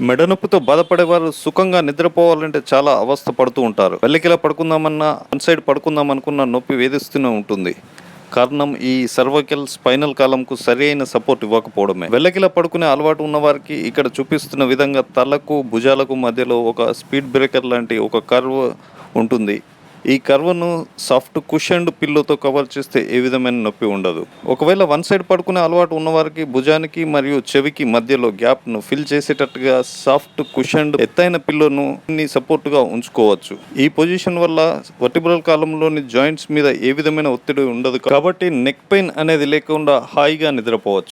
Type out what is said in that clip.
మెడ నొప్పితో బాధపడేవారు సుఖంగా నిద్రపోవాలంటే చాలా అవస్థ పడుతూ ఉంటారు. వెల్లకిలా పడుకుందామన్నా, వన్ సైడ్ పడుకుందాం అనుకున్న నొప్పి వేధిస్తూనే ఉంటుంది. కారణం ఈ సర్వైకల్ స్పైనల్ కాలంకు సరైన సపోర్ట్ ఇవ్వకపోవడమే. వెల్లకిలా పడుకునే అలవాటు ఉన్నవారికి ఇక్కడ చూపిస్తున్న విధంగా తలకు, భుజాలకు మధ్యలో ఒక స్పీడ్ బ్రేకర్ లాంటి ఒక కర్వ్ ఉంటుంది. ఈ కర్వ్ను సాఫ్ట్ కుషన్డ్ పిల్లోతో కవర్ చేస్తే ఏ విధమైన నొప్పి ఉండదు. ఒకవేళ వన్ సైడ్ పడుకునే అలవాటు ఉన్నవారికి భుజానికి మరియు చెవికి మధ్యలో గ్యాప్ను ఫిల్ చేసేటట్టుగా సాఫ్ట్ కుషన్డ్ ఎత్తైన పిల్లోను సపోర్ట్గా ఉంచుకోవచ్చు. ఈ పొజిషన్ వల్ల వర్టిబ్రల్ కాలంలోని జాయింట్స్ మీద ఏ విధమైన ఒత్తిడి ఉండదు కాబట్టి నెక్ పెయిన్ అనేది లేకుండా హాయిగా నిద్రపోవచ్చు.